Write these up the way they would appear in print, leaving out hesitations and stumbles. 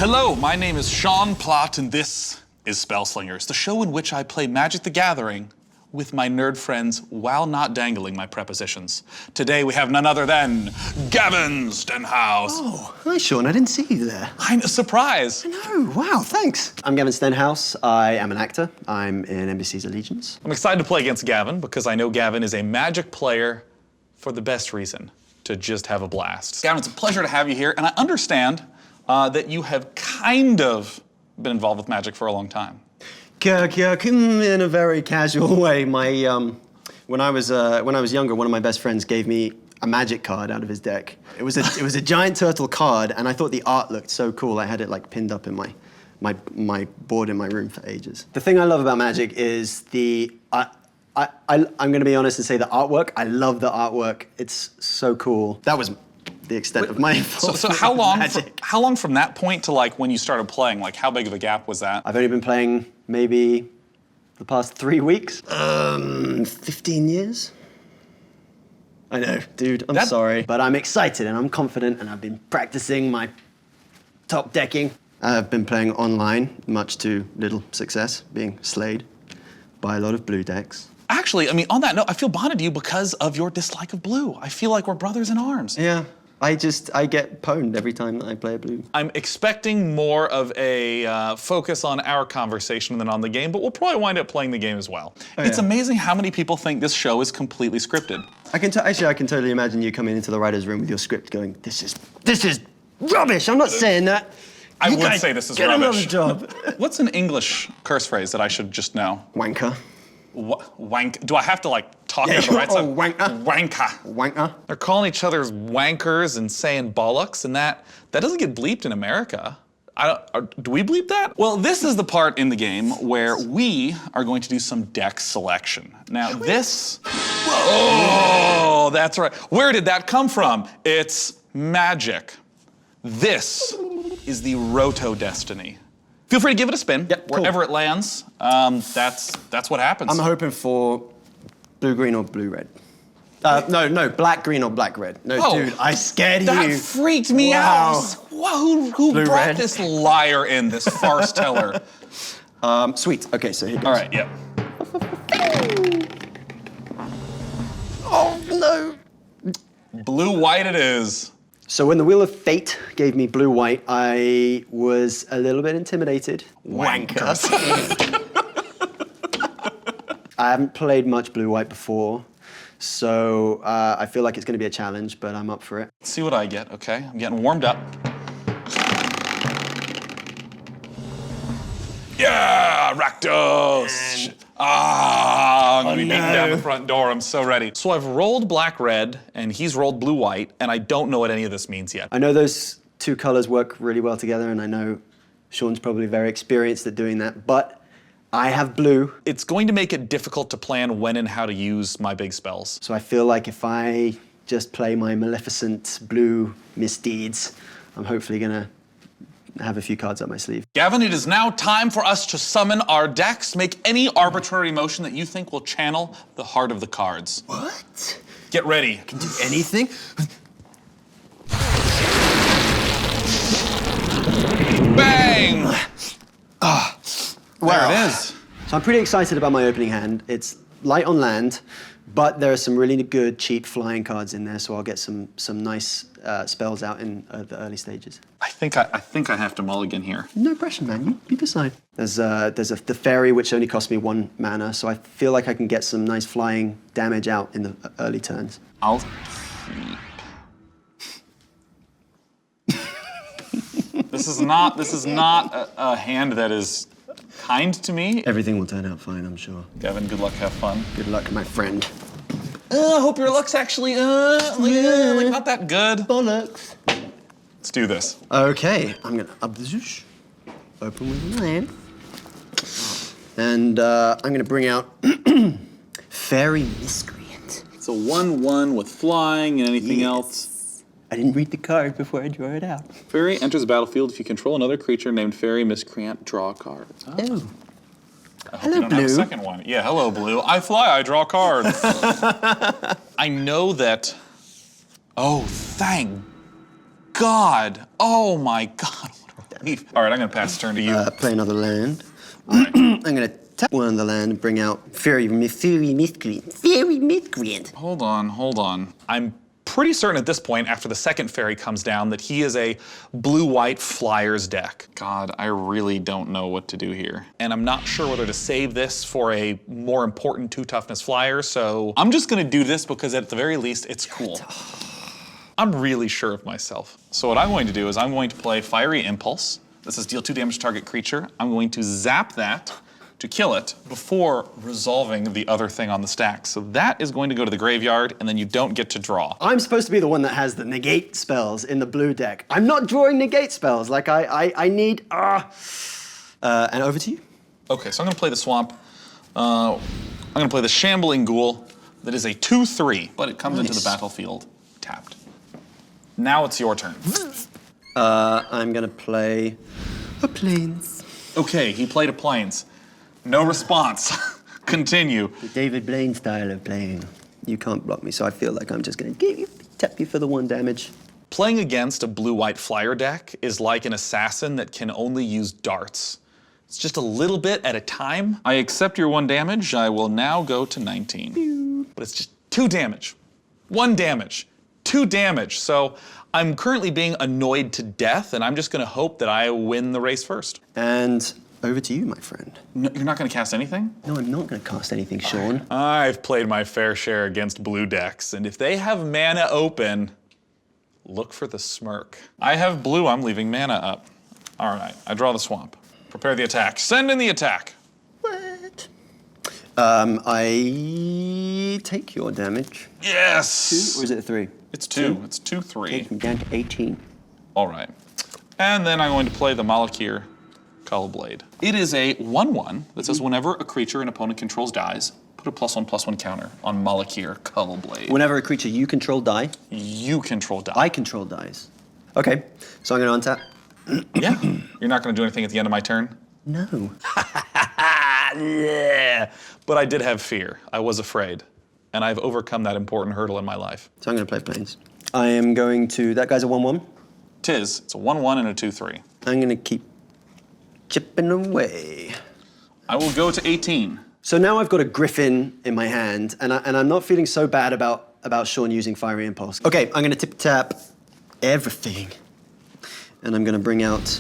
Hello, my name is Sean Plott, and this is Spellslingers, the show in which I play Magic the Gathering with my nerd friends while not dangling my prepositions. Today we have none other than Gavin Stenhouse. Oh, hi Sean, I didn't see you there. I'm surprised. I know, wow, thanks. I'm Gavin Stenhouse, I am an actor. I'm in NBC's Allegiance. I'm excited to play against Gavin because I know Gavin is a Magic player for the best reason, to just have a blast. Gavin, it's a pleasure to have you here, and I understand that you have kind of been involved with Magic for a long time. In a very casual way. When I was younger, one of my best friends gave me a Magic card out of his deck. It was a giant turtle card, and I thought the art looked so cool. I had it like pinned up in my board in my room for ages. The thing I love about Magic is I'm going to be honest and say the artwork. I love the artwork. It's so cool. That was the extent of my involvement. So how long from that point to like when you started playing? Like how big of a gap was that? I've only been playing maybe the past 3 weeks. 15 years. I know, dude, I'm sorry. But I'm excited and I'm confident and I've been practicing my top decking. I've been playing online, much to little success, being slayed by a lot of blue decks. Actually, I mean, on that note, I feel bonded to you because of your dislike of blue. I feel like we're brothers in arms. Yeah, I get pwned every time that I play a blue. I'm expecting more of a focus on our conversation than on the game, but we'll probably wind up playing the game as well. It's amazing how many people think this show is completely scripted. I can totally imagine you coming into the writer's room with your script going, this is rubbish, I'm not saying that. I would say this is rubbish. Get another job. What's an English curse phrase that I should just know? Wanker. Wank. Do I have to like talk at the right side? Wanker. Wanker. Wanker. They're calling each other wankers and saying bollocks, and that doesn't get bleeped in America. Do we bleep that? Well, this is the part in the game where we are going to do some deck selection. Now this. Oh, that's right. Where did that come from? It's magic. This is the Roto Destiny. Feel free to give it a spin. Yep, cool. Wherever it lands, that's what happens. I'm hoping for blue-green or blue-red. No, black-green or black-red. No, dude, I scared you. That freaked me out. Wow, who brought this liar in, this farce teller? Sweet, okay, so here goes. All right, yep. Oh, no. Blue-white it is. So when the Wheel of Fate gave me blue-white, I was a little bit intimidated. Wankers. I haven't played much blue-white before, so I feel like it's going to be a challenge, but I'm up for it. Let's see what I get, okay? I'm getting warmed up. Yeah, Rakdos! I'm gonna be beating down the front door, I'm so ready. So I've rolled black-red, and he's rolled blue-white, and I don't know what any of this means yet. I know those two colors work really well together, and I know Sean's probably very experienced at doing that, but I have blue. It's going to make it difficult to plan when and how to use my big spells. So I feel like if I just play my Maleficent blue misdeeds, I'm hopefully gonna have a few cards up my sleeve. Gavin, it is now time for us to summon our decks. Make any arbitrary motion that you think will channel the heart of the cards. What? Get ready. I can do anything? Bang! There it is. So I'm pretty excited about my opening hand. It's light on land, but there are some really good, cheap flying cards in there, so I'll get some nice spells out in the early stages. I think I have to mulligan here. No pressure, man. You decide. There's the fairy, which only cost me 1 mana, so I feel like I can get some nice flying damage out in the early turns. I'll keep. This is not a hand that is kind to me. Everything will turn out fine, I'm sure. Gavin, good luck, have fun. Good luck, my friend. I hope your luck's actually like not that good. Bollocks. Let's do this. Okay, I'm gonna open with land, and I'm gonna bring out Fairy Miscreant. It's a 1/1 with flying and anything else. I didn't read the card before I drew it out. Fairy enters the battlefield if you control another creature named Fairy Miscreant. Draw a card. Oh. I hope you don't have a second one. Yeah, hello, Blue. I fly, I draw cards. I know that... Oh, thank God. Oh, my God. leave. All right, I'm gonna pass the turn to you. Play another land. All right. I'm gonna tap one of the land and bring out Fairy Miscreant. Fairy Miscreant. Hold on. I'm pretty certain at this point, after the second fairy comes down, that he is a blue-white flyers deck. God, I really don't know what to do here. And I'm not sure whether to save this for a more important 2 toughness flyer, so I'm just gonna do this because at the very least, it's cool. I'm really sure of myself. So what I'm going to do is I'm going to play Fiery Impulse. This is deal 2 damage to target creature. I'm going to zap that to kill it before resolving the other thing on the stack. So that is going to go to the graveyard, and then you don't get to draw. I'm supposed to be the one that has the negate spells in the blue deck. I'm not drawing negate spells. Like, I need, and over to you. Okay, so I'm gonna play the swamp. I'm gonna play the Shambling Ghoul. That is a 2/3, but it comes into the battlefield tapped. Now it's your turn. I'm gonna play a Plains. Okay, he played a Plains. No response. Continue. The David Blaine style of playing. You can't block me, so I feel like I'm just gonna tap you for the 1 damage. Playing against a blue-white flyer deck is like an assassin that can only use darts. It's just a little bit at a time. I accept your 1 damage. I will now go to 19. Pew. But it's just 2 damage. 1 damage. 2 damage. So I'm currently being annoyed to death, and I'm just gonna hope that I win the race first. And over to you, my friend. No, you're not gonna cast anything? No, I'm not gonna cast anything, Sean. I've played my fair share against blue decks, and if they have mana open, look for the smirk. I have blue, I'm leaving mana up. All right, I draw the swamp. Prepare the attack. Send in the attack. What? I take your damage. Yes! 2, or is it a 3? It's 2. It's 2/3. Take me down to 18. All right. And then I'm going to play the Malakir Cullblade. It is a 1/1 that says whenever a creature an opponent controls dies, put a +1/+1 counter on Malakir Cullblade. Whenever a creature you control die, You control die. I control dies. Okay, so I'm gonna untap. Yeah. You're not going to do anything at the end of my turn? No. Yeah. But I did have fear. I was afraid. And I've overcome that important hurdle in my life. So I'm gonna play Plains. I am going to, that guy's a 1/1. Tis. It's a 1/1 and a 2/3. I'm gonna keep chipping away. I will go to 18. So now I've got a Griffin in my hand, and I'm not feeling so bad about Sean using Fiery Impulse. Okay, I'm gonna tip-tap everything. And I'm gonna bring out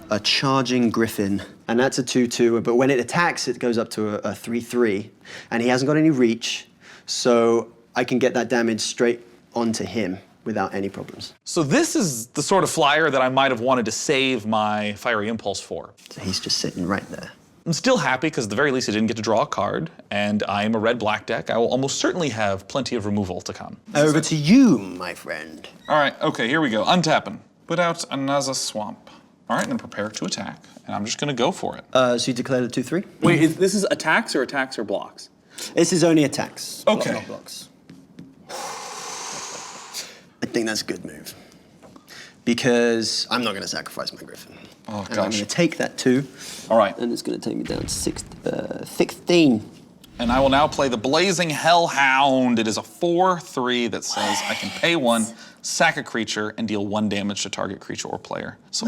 a Charging Griffin. And that's a 2/2, but when it attacks, it goes up to a 3/3. And he hasn't got any reach, so I can get that damage straight onto him without any problems. So this is the sort of flyer that I might have wanted to save my Fiery Impulse for. So he's just sitting right there. I'm still happy because at the very least I didn't get to draw a card, and I am a red-black deck. I will almost certainly have plenty of removal to come. Over to you, my friend. All right, okay, here we go. Untapping. Put out another swamp. All right, I'm gonna prepare to attack, and I'm just gonna go for it. So you declared a 2/3? Wait, this is attacks or blocks? This is only attacks. Okay. Not blocks. I think that's a good move. Because I'm not going to sacrifice my Griffin. Oh, and I'm gosh. going to take that 2. All right. And it's going to take me down to 16. And I will now play the Blazing Hellhound. It is a 4/3 that says I can pay 1, sack a creature, and deal 1 damage to target creature or player. So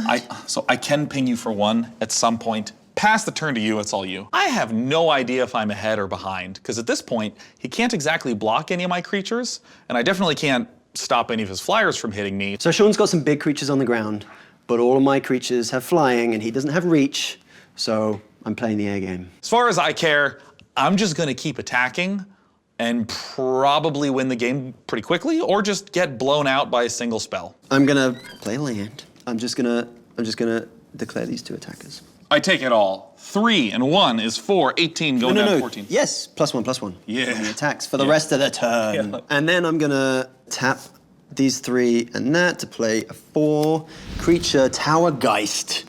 I can ping you for 1 at some point. Pass the turn to you, it's all you. I have no idea if I'm ahead or behind, because at this point, he can't exactly block any of my creatures, and I definitely can't stop any of his flyers from hitting me. So Sean's got some big creatures on the ground, but all of my creatures have flying, and he doesn't have reach, so I'm playing the A game. As far as I care, I'm just gonna keep attacking and probably win the game pretty quickly, or just get blown out by a single spell. I'm gonna play land. I'm just gonna declare these 2 attackers. I take it all. 3 and 1 is 4, 18, going down to 14. Yes, +1/+1. Yeah. On the attacks for the rest of the turn. Yeah. And then I'm gonna tap these 3 and that to play a 4 creature Towergeist.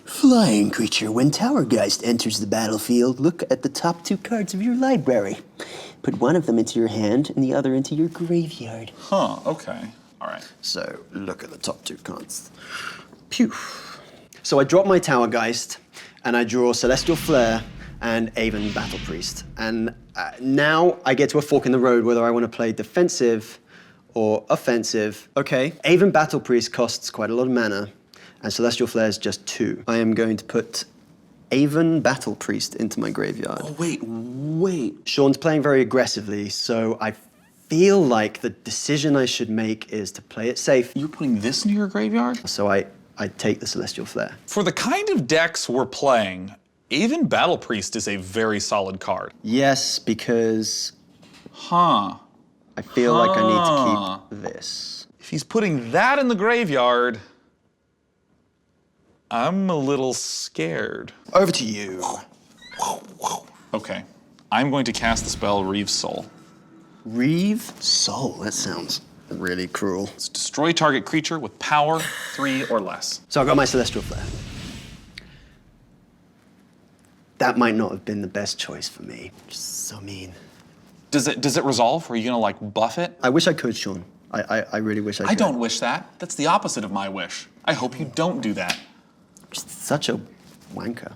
Flying creature. When Towergeist enters the battlefield, look at the top 2 cards of your library. Put one of them into your hand and the other into your graveyard. Huh, okay. All right. So look at the top 2 cards. Pew. So I drop my Towergeist, and I draw Celestial Flare and Avon Battle Priest. And now I get to a fork in the road whether I want to play defensive or offensive. Okay, Avon Battle Priest costs quite a lot of mana, and Celestial Flare is just 2. I am going to put Avon Battle Priest into my graveyard. Oh, wait. Sean's playing very aggressively, so I feel like the decision I should make is to play it safe. You're putting this into your graveyard? So I take the Celestial Flare. For the kind of decks we're playing, even Battle Priest is a very solid card. Yes, because Huh. I feel like I need to keep this. If he's putting that in the graveyard, I'm a little scared. Over to you. Okay, I'm going to cast the spell Reeve Soul. Reeve Soul, that sounds really cruel. It's destroy target creature with power 3 or less. So I got my Celestial Flare. That might not have been the best choice for me. Just so mean. Does it resolve, or are you gonna like buff it? I wish I could, Sean. I really wish I could. I don't wish that. That's the opposite of my wish. I hope you don't do that. Just such a wanker.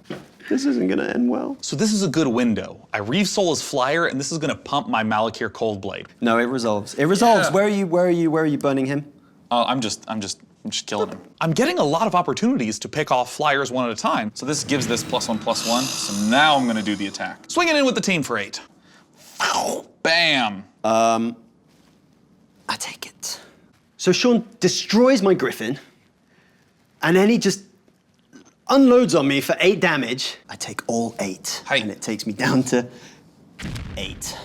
This isn't gonna end well. So this is a good window. I Reeve Soul as flyer, and this is gonna pump my Malakir Coldblade. No, it resolves. It resolves. Yeah. Where are you burning him? I'm just killing him. I'm getting a lot of opportunities to pick off flyers one at a time. So this gives this +1/+1. So now I'm gonna do the attack. Swinging in with the team for 8. Bam. I take it. So Sean destroys my Griffin, and then he just unloads on me for 8 damage. I take all 8, Hey. and it takes me down to 8.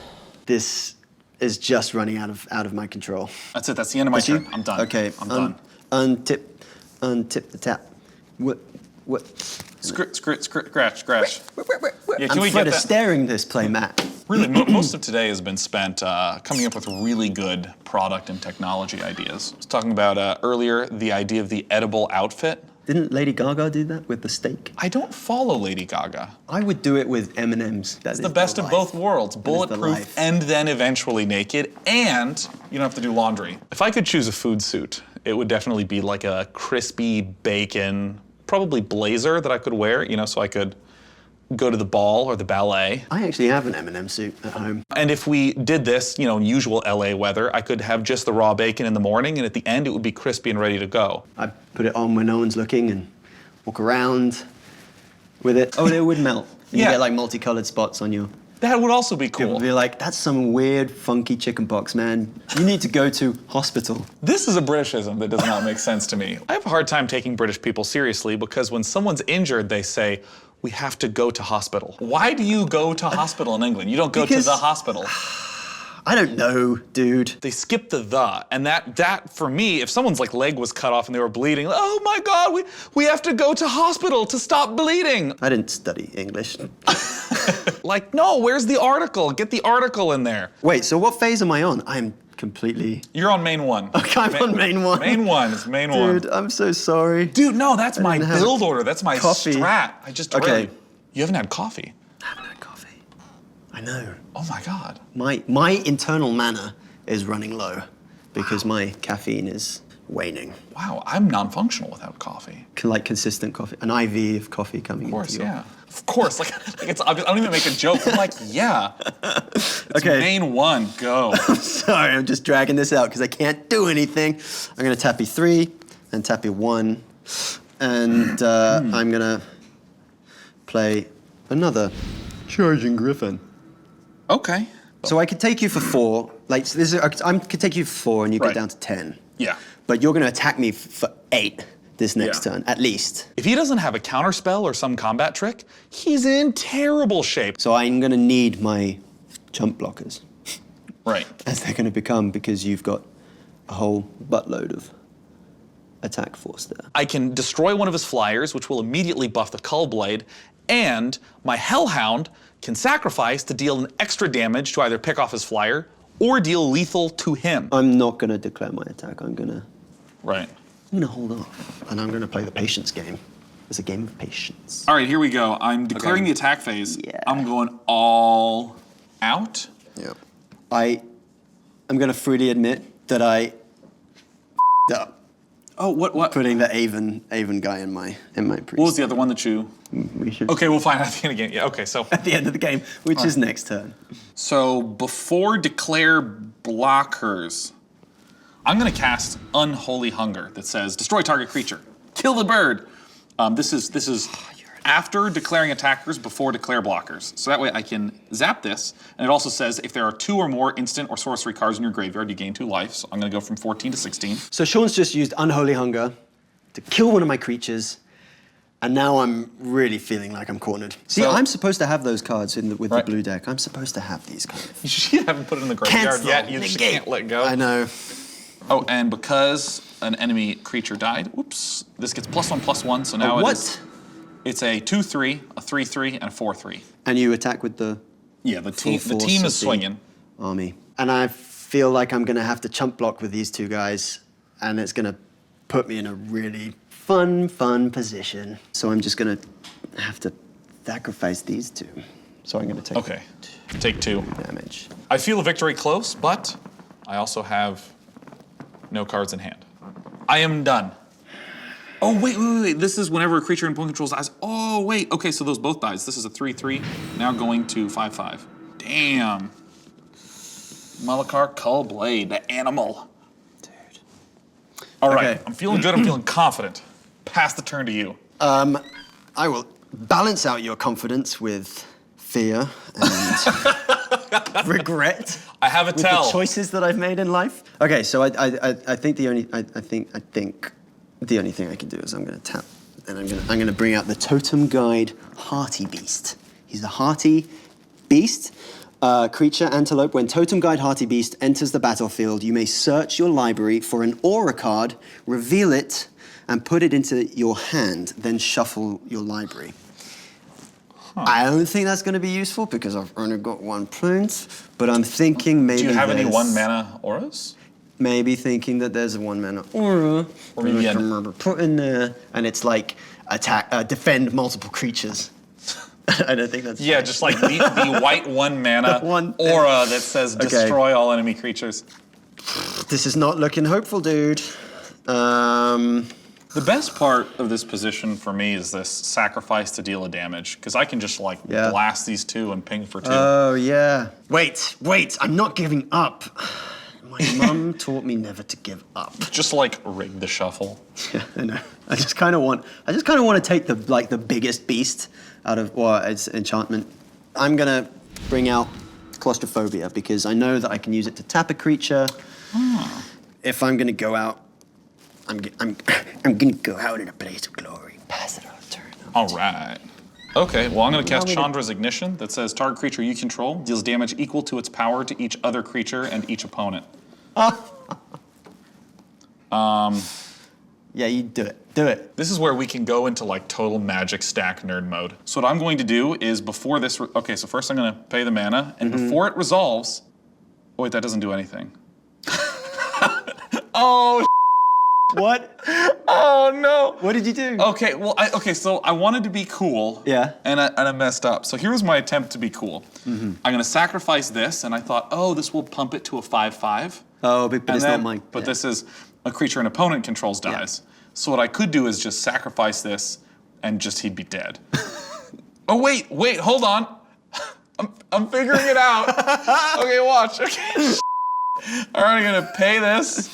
This is just running out of my control. That's it. That's the end of my turn. I'm done. Okay, I'm done. Untip the tap. What? Scratch. Yeah, I'm we afraid get of that? staring this play, Matt. Really, most of today has been spent coming up with really good product and technology ideas. I was talking about earlier the idea of the edible outfit. Didn't Lady Gaga do that with the steak? I don't follow Lady Gaga. I would do it with M&Ms. It's the best of both worlds. Bulletproof life. and then eventually naked, and you don't have to do laundry. If I could choose a food suit, it would definitely be like a crispy bacon, probably blazer that I could wear, so I could go to the ball or the ballet. I actually have an M&M suit at home. And if we did this, in usual LA weather, I could have just the raw bacon in the morning, and at the end it would be crispy and ready to go. I put it on when no one's looking and walk around with it. Oh, it would melt. You Yeah. get like multicolored spots on you. That would also be People cool. would be like, that's some weird, funky chicken pox, man. You need to go to hospital. This is a Britishism that does not make sense to me. I have a hard time taking British people seriously because when someone's injured, they say, we have to go to hospital. Why do you go to hospital in England? You don't go Because- to the hospital. I don't know, dude. They skip the, and that for me, if someone's leg was cut off and they were bleeding, oh my God, we have to go to hospital to stop bleeding. I didn't study English. No, where's the article? Get the article in there. Wait, so what phase am I on? I'm completely... You're on main 1. Okay, I'm on main 1. Main 1 is main 1. Dude, I'm so sorry. Dude, no, that's my didn't have build order. That's my coffee. strat. I just Okay. really... You haven't had coffee? I haven't had coffee. I know. Oh my God. My internal mana is running low because my caffeine is waning. Wow, I'm non-functional without coffee. Like consistent coffee, an IV of coffee coming Of course, into your... yeah. Of course, I don't even make a joke. I'm yeah. It's Okay. main 1, go. Sorry, I'm just dragging this out because I can't do anything. I'm gonna tap you 3 and tap you 1, and I'm gonna play another Charging Griffin. Okay. So I could take you for 4. I could take you for 4 and you Right. go down to 10. Yeah. But you're gonna attack me for 8 this next Yeah. turn, at least. If he doesn't have a counter spell or some combat trick, he's in terrible shape. So I'm gonna need my jump blockers, Right. as they're gonna become, because you've got a whole buttload of attack force there. I can destroy one of his flyers, which will immediately buff the Cullblade, and my Hellhound can sacrifice to deal an extra damage to either pick off his flyer or deal lethal to him. I'm not gonna declare my attack. I'm gonna Right. hold off, and I'm gonna play the patience game. It's a game of patience. All right, here we go. I'm declaring the attack phase. Yeah. I'm going all out. Yep. I'm gonna freely admit that I f***ed up Oh, what? putting the Avon guy in my priest. What was the other one that you... We should Okay, we'll find out at the end of the game. Yeah, okay, so... at the end of the game, which is next turn. So before declare blockers, I'm gonna cast Unholy Hunger that says destroy target creature. Kill the bird. This is after declaring attackers, before declare blockers. So that way I can zap this, and it also says if there are 2 or more instant or sorcery cards in your graveyard, you gain 2 life. So I'm gonna go from 14 to 16. So Sean's just used Unholy Hunger to kill one of my creatures, and now I'm really feeling like I'm cornered. See, I'm supposed to have those cards with the blue deck. I'm supposed to have these cards. You haven't put it in the graveyard yet. You just can't let go. I know. Oh, and because an enemy creature died, whoops, this gets +1/+1, so now it's a 2/3, a 3/3, and a 4/3. And you attack with the... Yeah, the team is swinging. Army. And I feel like I'm gonna have to chump block with these 2 guys, and it's gonna put me in a really fun position. So I'm just gonna have to sacrifice these 2. So I'm gonna take... Okay, take 2. Damage. I feel a victory close, but I also have no cards in hand. I am done. Oh, wait. This is whenever a creature in opponent controls dies. Oh, wait. Okay, so those both dies. This is a 3/3, now going to 5/5. Damn. Malakar Cullblade, the animal. Dude. All right, Okay. I'm feeling good, I'm feeling confident. Pass the turn to you. I will balance out your confidence with fear and regret. I have a with tell. the choices that I've made in life. Okay, so I think the only thing I can do is I'm gonna tap, and I'm gonna bring out the Totem Guide Hearty Beast. He's a Hearty Beast. Creature Antelope. When Totem Guide Hearty Beast enters the battlefield, you may search your library for an aura card, reveal it, and put it into your hand, then shuffle your library. I don't think that's going to be useful because I've only got 1 point, but I'm thinking maybe Do you have any 1-mana auras? Maybe thinking that there's a 1-mana aura Or maybe that I can remember put in there, and it's like defend multiple creatures. I don't think that's... Yeah, just like the white 1-mana aura that says destroy all enemy creatures. This is not looking hopeful, dude. The best part of this position for me is this sacrifice to deal a damage, because I can just like blast these 2 and ping for 2. Oh, yeah. Wait, I'm not giving up. My mum taught me never to give up. Just like rig the shuffle. Yeah, I know. I just kind of want to take the biggest beast out of its enchantment. I'm gonna bring out Claustrophobia because I know that I can use it to tap a creature. If I'm gonna go out, I'm gonna go out in a blaze of glory. Pass it on turn. All right. Okay, well I'm gonna cast Chandra's Ignition that says target creature you control deals damage equal to its power to each other creature and each opponent. Yeah, you do it. Do it. This is where we can go into like total magic stack nerd mode. So what I'm going to do is before this, okay, so first I'm gonna pay the mana, and before it resolves, oh wait, that doesn't do anything. Oh, What? oh no. What did you do? Okay, well, so I wanted to be cool. Yeah. And I messed up. So here was my attempt to be cool. I'm gonna sacrifice this, and I thought, oh, this will pump it to a 5/5. Oh, but it's not mine. But this is a creature an opponent controls dies. So what I could do is just sacrifice this, and just he'd be dead. Oh wait, hold on. I'm figuring it out. Okay, watch. Okay. All right, I'm gonna pay this.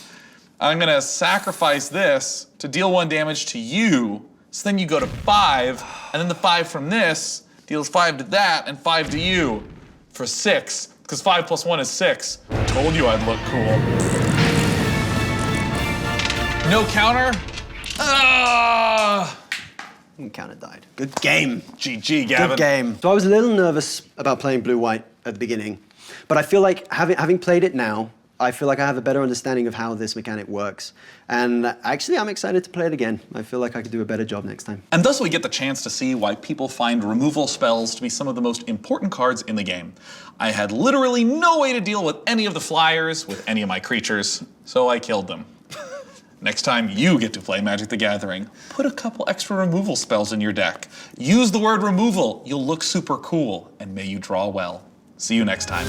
I'm gonna sacrifice this to deal 1 damage to you. So then you go to 5, and then the 5 from this deals 5 to that and 5 to you for 6. Because 5 + 1 is 6. Told you I'd look cool. No counter. Counter died. Good game. GG, Gavin. Good game. So I was a little nervous about playing blue-white at the beginning, but I feel like having played it now, I feel like I have a better understanding of how this mechanic works. And actually, I'm excited to play it again. I feel like I could do a better job next time. And thus we get the chance to see why people find removal spells to be some of the most important cards in the game. I had literally no way to deal with any of the flyers, with any of my creatures, so I killed them. Next time you get to play Magic the Gathering, put a couple extra removal spells in your deck. Use the word removal, you'll look super cool, and may you draw well. See you next time.